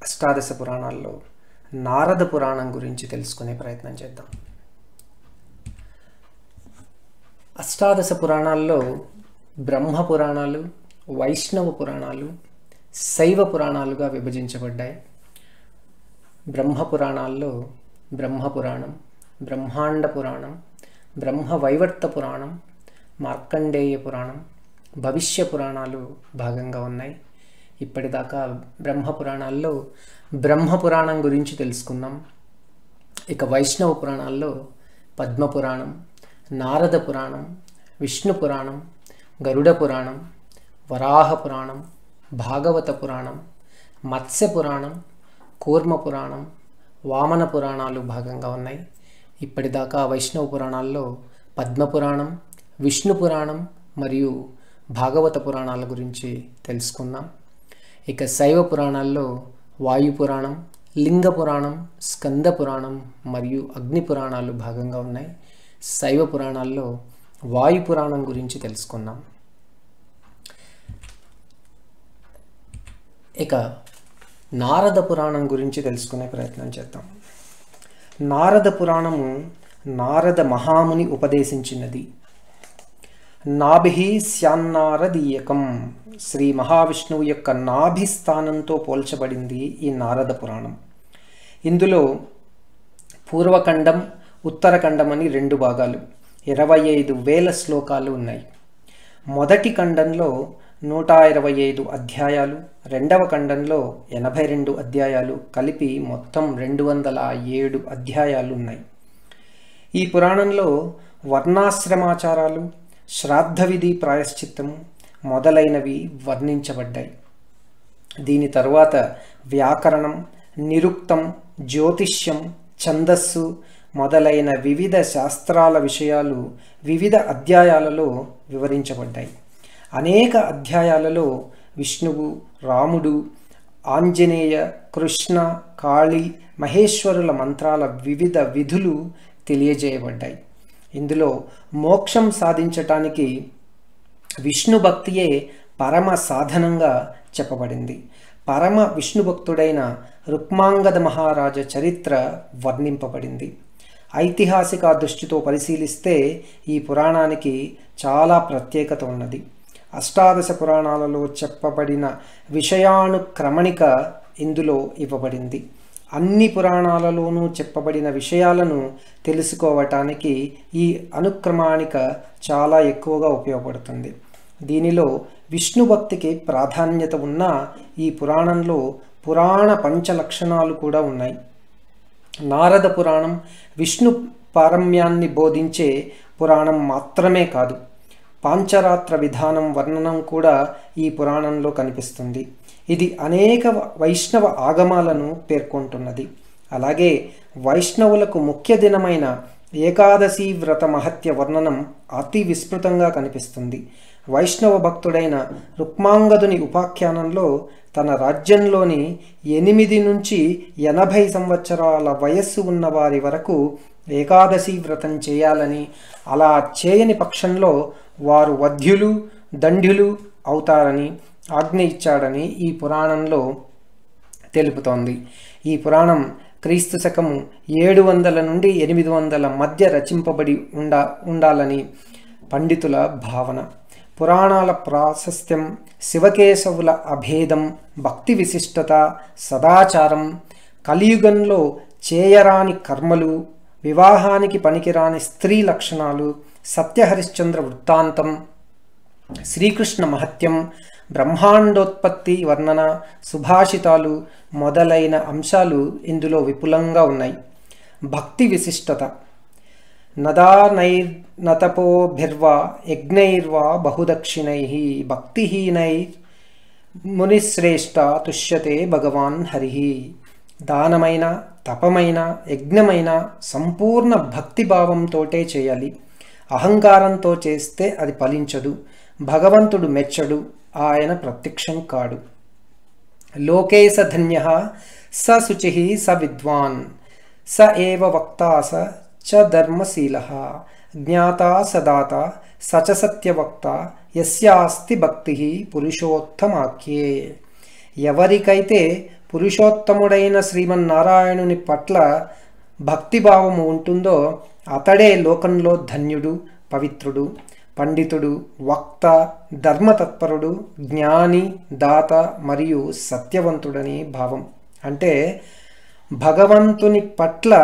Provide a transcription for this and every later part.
అష్టాదశ పురాణాల్లో నారద పురాణం గురించి తెలుసుకునే ప్రయత్నం చేద్దాం. అష్టాదశ పురాణాల్లో బ్రహ్మ పురాణాలు, వైష్ణవ పురాణాలు, శైవ పురాణాలుగా విభజించబడ్డాయి. బ్రహ్మ పురాణాల్లో బ్రహ్మ పురాణం, బ్రహ్మాండ పురాణం, బ్రహ్మ వైవర్త పురాణం, మార్కండేయ పురాణం, భవిష్య పురాణాలు భాగంగా ఉన్నాయి. ఇప్పటిదాకా బ్రహ్మ పురాణాల్లో బ్రహ్మ పురాణం గురించి తెలుసుకున్నాం. ఇక వైష్ణవ పురాణాల్లో పద్మ పురాణం, నారద పురాణం, విష్ణు పురాణం, గరుడ పురాణం, వరాహ పురాణం, భాగవత పురాణం, మత్స్య పురాణం, కూర్మ పురాణం, వామన పురాణాలు భాగంగా ఉన్నాయి. ఇప్పటిదాకా వైష్ణవ పురాణాల్లో పద్మ పురాణం, విష్ణు పురాణం మరియు భాగవత పురాణాల గురించి తెలుసుకున్నాం. ఇక శైవ పురాణాల్లో వాయు పురాణం, లింగ పురాణం, స్కంద పురాణం మరియు అగ్ని పురాణాలు భాగంగా ఉన్నాయి. శైవ పురాణాల్లో వాయు పురాణం గురించి తెలుసుకున్నాం. ఇక నారద పురాణం గురించి తెలుసుకునే ప్రయత్నం చేద్దాం. నారద పురాణము నారద మహాముని ఉపదేశించినది. నాభి స్యాన్నారదీయకం, శ్రీ మహావిష్ణువు యొక్క నాభి స్థానంతో పోల్చబడింది ఈ నారద పురాణం. ఇందులో పూర్వఖండం, ఉత్తరఖండం అని రెండు భాగాలు, 25,000 శ్లోకాలు ఉన్నాయి. మొదటి ఖండంలో 125 అధ్యాయాలు, రెండవ ఖండంలో 82 అధ్యాయాలు, కలిపి మొత్తం 207 అధ్యాయాలు ఉన్నాయి. ఈ పురాణంలో వర్ణాశ్రమాచారాలు, శ్రాద్ధ విధి, ప్రాయశ్చిత్తము మొదలైనవి వర్ణించబడ్డాయి. దీని తరువాత వ్యాకరణం, నిరుక్తం, జ్యోతిష్యం, ఛందస్సు మొదలైన వివిధ శాస్త్రాల విషయాలు వివిధ అధ్యాయాలలో వివరించబడ్డాయి. అనేక అధ్యాయాలలో విష్ణువు, రాముడు, ఆంజనేయ, కృష్ణ, కాళీ, మహేశ్వరుల మంత్రాల వివిధ విధులు తెలియజేయబడ్డాయి. ఇందులో మోక్షం సాధించటానికి విష్ణు భక్తియే పరమ సాధనంగా చెప్పబడింది. పరమ విష్ణు భక్తుడైన రుక్మాంగద మహారాజ చరిత్ర వర్ణింపబడింది. ఐతిహాసిక దృష్టితో పరిశీలిస్తే ఈ పురాణానికి చాలా ప్రత్యేకత ఉన్నది. అష్టాదశ పురాణాలలో చెప్పబడిన విషయానుక్రమణిక ఇందులో ఇవ్వబడింది. అన్ని పురాణాలలోనూ చెప్పబడిన విషయాలను తెలుసుకోవటానికి ఈ అనుక్రమణిక చాలా ఎక్కువగా ఉపయోగపడుతుంది. దీనిలో విష్ణు భక్తికి ప్రాధాన్యత ఉన్న ఈ పురాణంలో పురాణ పంచలక్షణాలు కూడా ఉన్నాయి. నారద పురాణం విష్ణు పారమ్యాన్ని బోధించే పురాణం మాత్రమే కాదు, పాంచరాత్ర విధానం వర్ణనం కూడా ఈ పురాణంలో కనిపిస్తుంది. ఇది అనేక వైష్ణవ ఆగమాలను పేర్కొంటున్నది. అలాగే వైష్ణవులకు ముఖ్య దినమైన ఏకాదశి వ్రత మహత్య వర్ణనం అతి విస్తృతంగా కనిపిస్తుంది. వైష్ణవ భక్తుడైన రుక్మాంగదుని ఉపాఖ్యానంలో తన రాజ్యంలోని 8 నుంచి 80 సంవత్సరాల వయస్సు ఉన్న వారి వరకు ఏకాదశి వ్రతం చేయాలని, అలా చేయని పక్షంలో వారు వధ్యులు, దండ్యులు అవుతారని ఆజ్ఞ ఇచ్చాడని ఈ పురాణంలో తెలుపుతోంది. ఈ పురాణం క్రీస్తు శకము 700 నుండి 800 మధ్య రచింపబడి ఉండాలని పండితుల భావన. పురాణాల ప్రాశస్త్యం, శివకేశవుల అభేదం, భక్తి విశిష్టత, సదాచారం, కలియుగంలో చేయరాని కర్మలు, వివాహానికి పనికిరాని స్త్రీ లక్షణాలు, సత్యహరిశ్చంద్ర వృత్తాంతం, శ్రీకృష్ణ మహత్యం, బ్రహ్మాండోత్పత్తి వర్ణన, సుభాషితాలు మొదలైన అంశాలు ఇందులో విపులంగా ఉన్నాయి. భక్తి విశిష్టత, నదానైర్నతపోభిర్వా యజ్ఞైర్వా బహుదక్షిణై భక్తిహీనై మునిశ్రేష్ట తుష్యతే భగవాన్ హరి. దానమైన, తపమైన, యజ్ఞమైన సంపూర్ణ భక్తిభావంతోటే చేయాలి. అహంకారంతో చేస్తే అది ఫలించదు, భగవంతుడు మెచ్చడు, ఆయన ప్రత్యక్షం కాడు. లోకే స ధన్యః స శుచిః స విద్వాన్ స ఏవ వక్తా స చ ధర్మశీలః జ్ఞాతా సదాత స చ సత్యవక్త యస్యాస్తి భక్తి పురుషోత్తమాఖ్యే. ఎవరికైతే పురుషోత్తముడైన శ్రీమన్నారాయణుని పట్ల భక్తిభావము ఉంటుందో అతడే లోకంలో ధన్యుడు, పవిత్రుడు, పండితుడు, వక్త, ధర్మతత్పరుడు, జ్ఞాని, దాత మరియు సత్యవంతుడని భావం. అంటే భగవంతుని పట్ల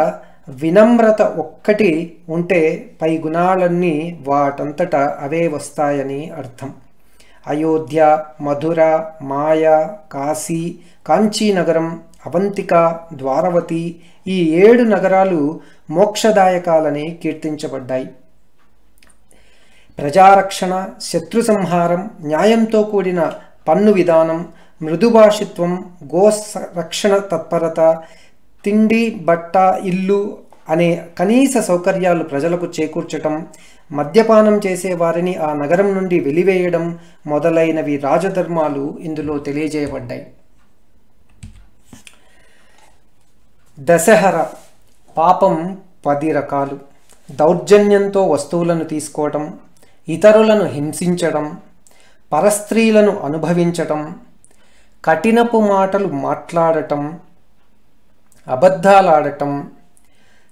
వినమ్రత ఒక్కటి ఉంటే పై గుణాలన్నీ వాటంతట అవే వస్తాయని అర్థం. అయోధ్య, మధుర, మాయ, కాశీ, కాంచీనగరం, అవంతిక, ద్వారవతి ఈ 7 నగరాలు మోక్షదాయకాలని కీర్తించబడ్డాయి. ప్రజారక్షణ, శత్రు సంహారం, న్యాయంతో కూడిన పన్ను విధానం, మృదుభాషిత్వం, గోరక్షణ తత్పరత, తిండి, బట్ట, ఇల్లు అనే కనీస సౌకర్యాలు ప్రజలకు చేకూర్చటం, మద్యపానం చేసే వారిని ఆ నగరం నుండి వెలివేయడం మొదలైనవి రాజధర్మాలు ఇందులో తెలియజేయబడ్డాయి. దశహర పాపం 10 రకాలు. దౌర్జన్యంతో వస్తువులను తీసుకోవటం, ఇతరులను హింసించడం, పరస్త్రీలను అనుభవించటం, కఠినపు మాటలు మాట్లాడటం, అబద్ధాలాడటం,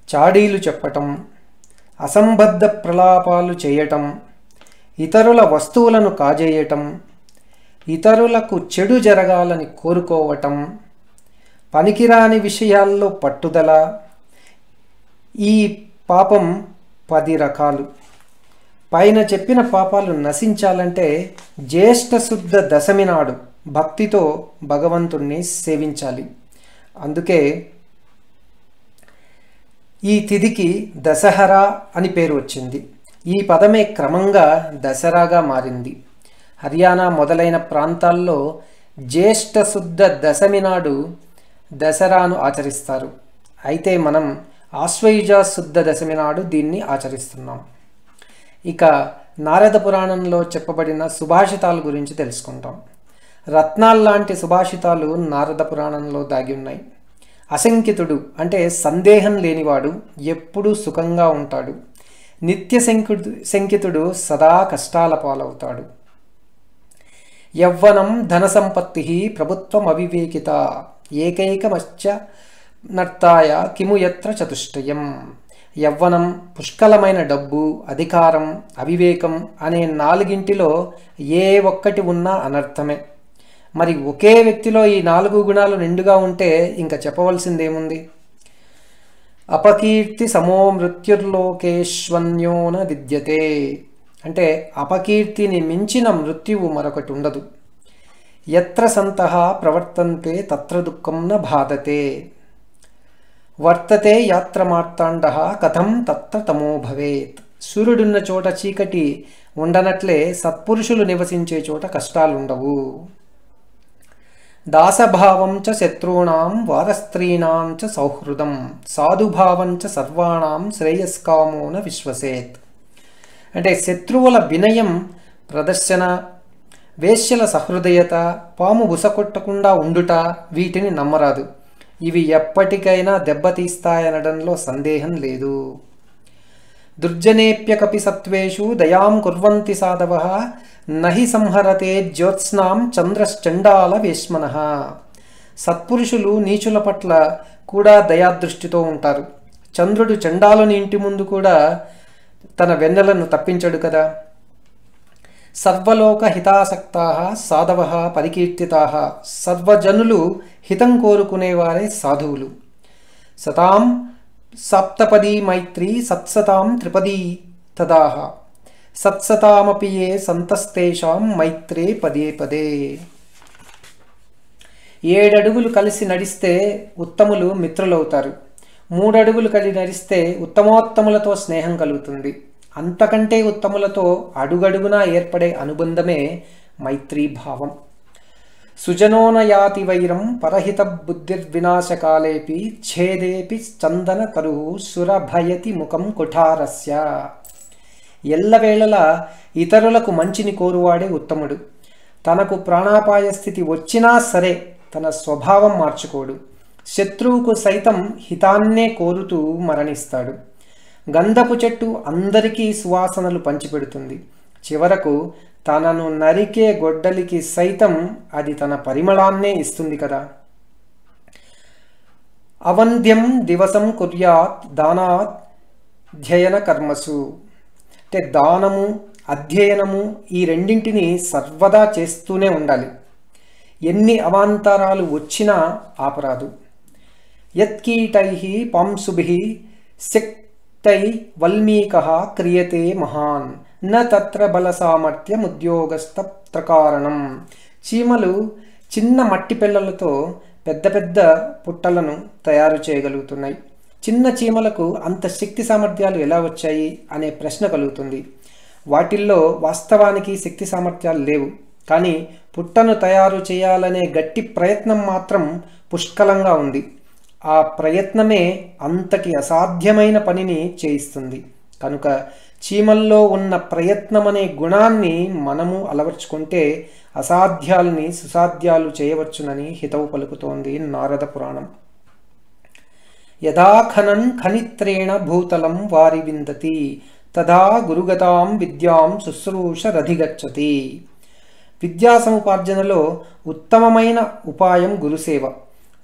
చాడీలు చెప్పటం, అసంబద్ధ ప్రలాపాలు చేయటం, ఇతరుల వస్తువులను కాజేయటం, ఇతరులకు చెడు జరగాలని కోరుకోవటం, పనికిరాని విషయాల్లో పట్టుదల. ఈ పాపం 10 రకాలు. పైన చెప్పిన పాపాలు నశించాలంటే జ్యేష్ఠ శుద్ధ దశమి నాడు భక్తితో భగవంతుణ్ణి సేవించాలి. అందుకే ఈ తిథికి దశహరా అని పేరు వచ్చింది. ఈ పదమే క్రమంగా దసరాగా మారింది. హర్యానా మొదలైన ప్రాంతాల్లో జ్యేష్ఠ శుద్ధ దశమి నాడు దసరాను ఆచరిస్తారు. అయితే మనం ఆశ్వయుజ శుద్ధ దశమి నాడు దీన్ని ఆచరిస్తున్నాం. ఇక నారద పురాణంలో చెప్పబడిన సుభాషితాల గురించి తెలుసుకుంటాం. రత్నాల్లాంటి సుభాషితాలు నారద పురాణంలో దాగి ఉన్నాయి. అశంకితుడు అంటే సందేహం లేనివాడు ఎప్పుడూ సుఖంగా ఉంటాడు. నిత్య శంకితుడు సదా కష్టాల పాలవుతాడు. యవ్వనం ధన సంపత్తి ప్రభుత్వం అవివేకిత ఏకైకమశ్చ నర్తాయ కిము యత్ర చతుష్టయం. యవ్వనం, పుష్కలమైన డబ్బు, అధికారం, అవివేకం అనే 4గింటిలో ఏ ఒక్కటి ఉన్నా అనర్థమే. మరి ఒకే వ్యక్తిలో ఈ 4 గుణాలు నిండుగా ఉంటే ఇంకా చెప్పవలసిందేముంది? అపకీర్తి సమో మృత్యుర్లోకేష్వన్యో న విద్యతే. అంటే అపకీర్తిని మించిన మృత్యువు మరొకటి ఉండదు. యత్ర సంతః ప్రవర్తంతే తత్ర దుఃఖం న బాధతే. వర్తతే యాత్ర మార్తాండః కథం తత్ర తమో భవేత్. సూర్యుడున్న చోట చీకటి ఉండనట్లే సత్పురుషులు నివసించే చోట కష్టాలుండవు. దాసభావం చ శత్రూణాం వారస్త్రీణాం చ సౌహృదం సాధుభావం చ సర్వాణాం శ్రేయస్కామో న విశ్వసేత్. అంటే శత్రువుల వినయం ప్రదర్శన, వేశ్యల సహృదయత, పాము బుసకొట్టకుండా ఉండుట వీటిని నమ్మరాదు. ఇవి ఎప్పటికైనా దెబ్బతీస్తాయనడంలో సందేహం లేదు. దుర్జనేప్యకపి సత్వేషు దయాం కుర్వంతి సాధవః నహి సంహరతే జ్యోత్స్నాం చంద్రశ్చండాల వేష్మనః. సత్పురుషులు నీచుల పట్ల కూడా దయాదృష్టితో ఉంటారు. చంద్రుడు చండాలుని ఇంటి ముందు కూడా తన వెన్నెలను తప్పించడు కదా. సర్వలోక హితాసక్తాః సాధవః పరికీర్తితాః. సర్వజనులు హితం కోరుకునేవారే సాధువులు. సతాం సప్తపదీ మైత్రీ సత్సతాం త్రిపదీ తదాహ సత్సతామపి ఏ సంతస్తేషాం మైత్రే పదే పదే. 7 అడుగులు కలిసి నడిస్తే ఉత్తములు మిత్రులవుతారు. 3 అడుగులు కలిసి నడిస్తే ఉత్తమోత్తములతో స్నేహం కలుగుతుంది. అంతకంటే ఉత్తములతో అడుగడుగునా ఏర్పడే అనుబంధమే మైత్రీభావం. సుజనోన యాతి వైరం పరహిత బుద్ధిర్వినాశకాలేపి ఛేదేపి చందన తరుహు సురభయతి ముఖం కుఠారస్య. ఎల్లవేళలా ఇతరులకు మంచిని కోరువాడే ఉత్తముడు. తనకు ప్రాణాపాయ స్థితి వచ్చినా సరే తన స్వభావం మార్చుకోడు. శత్రువుకు సైతం హితాన్నే కోరుతూ మరణిస్తాడు. గంధపు చెట్టు అందరికీ సువాసనలు పంచిపెడుతుంది. చివరకు తనను నరికే గొడ్డలికి సైతం అది తన పరిమళాన్నే ఇస్తుంది కదా. అవంద్యం దివసం కుర్యాత్ దానాత్ అధ్యయన కర్మసు. అంటే దానము అధ్యయనము ఈ రెండింటిని సర్వదా చేస్తూనే ఉండాలి. ఎన్ని అవాంతరాలు వచ్చినా ఆపరాదు. యత్కీటై పాంసుభి శక్తై వల్మీకః క్రియతే మహాన్ న తత్ర బల సామర్థ్యం ఉద్యోగస్తత్ర కారణం. చీమలు చిన్న మట్టి పిల్లలతో పెద్ద పెద్ద పుట్టలను తయారు చేయగలుగుతున్నాయి. చిన్న చీమలకు అంత శక్తి సామర్థ్యాలు ఎలా వచ్చాయి అనే ప్రశ్న కలుగుతుంది. వాటిల్లో వాస్తవానికి శక్తి సామర్థ్యాలు లేవు, కానీ పుట్టను తయారు చేయాలనే గట్టి ప్రయత్నం మాత్రం పుష్కలంగా ఉంది. ఆ ప్రయత్నమే అంతటి అసాధ్యమైన పనిని చేయిస్తుంది. కనుక చీమల్లో ఉన్న ప్రయత్నమనే గుణాన్ని మనము అలవర్చుకుంటే అసాధ్యాల్ని సుసాధ్యాలు చేయవచ్చునని హితవు పలుకుతోంది నారద పురాణం. యథా ఖనన్ ఖనిత్రేణ భూతలం వారి విందతి తదా గురుగతాం విద్యాం శుశ్రూషరధిగచ్చతి. విద్యా సముపార్జనలో ఉత్తమమైన ఉపాయం గురుసేవ.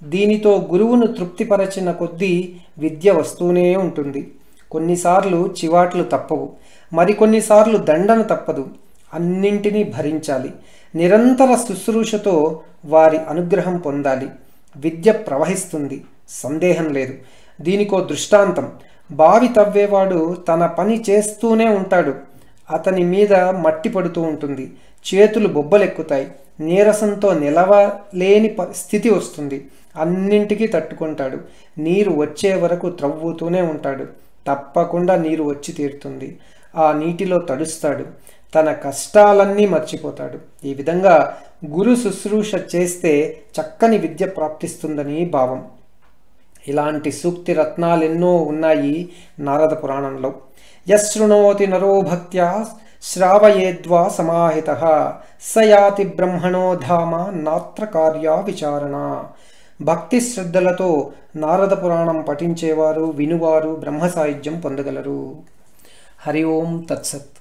దీనితో గురువును తృప్తిపరచిన కొద్దీ విద్య వస్తూనే ఉంటుంది. కొన్నిసార్లు చివాట్లు తప్పవు, మరికొన్నిసార్లు దండన తప్పదు. అన్నింటినీ భరించాలి. నిరంతర శుశ్రూషతో వారి అనుగ్రహం పొందాలి. విద్య ప్రవహిస్తుంది, సందేహం లేదు. దీనికో దృష్టాంతం. బావి తవ్వేవాడు తన పని చేస్తూనే ఉంటాడు. అతని మీద మట్టి పడుతూ ఉంటుంది, చేతులు బొబ్బలెక్కుతాయి, నీరసంతో నిలవలేని స్థితి వస్తుంది. అన్నింటికీ తట్టుకుంటాడు. నీరు వచ్చే వరకు త్రవ్వుతూనే ఉంటాడు. తప్పకుండా నీరు వచ్చి తీరుతుంది. ఆ నీటిలో తడుస్తాడు. తన కష్టాలన్నీ మర్చిపోతాడు. ఈ విధంగా గురు శుశ్రూష చేస్తే చక్కని విద్య ప్రాప్తిస్తుందని భావం. ఇలాంటి సూక్తి రత్నాలెన్నో ఉన్నాయి నారద పురాణంలో. యశృణోతి నరో భక్త్యా శ్రావయేద్వా సమాహితః స యాతి బ్రహ్మణో ధామ నాత్ర కార్యా విచారణ. భక్తి శ్రద్ధలతో నారద పురాణం పఠించేవారు, వినువారు బ్రహ్మ సాయుధ్యం పొందగలరు. హరి ఓం తత్సత్.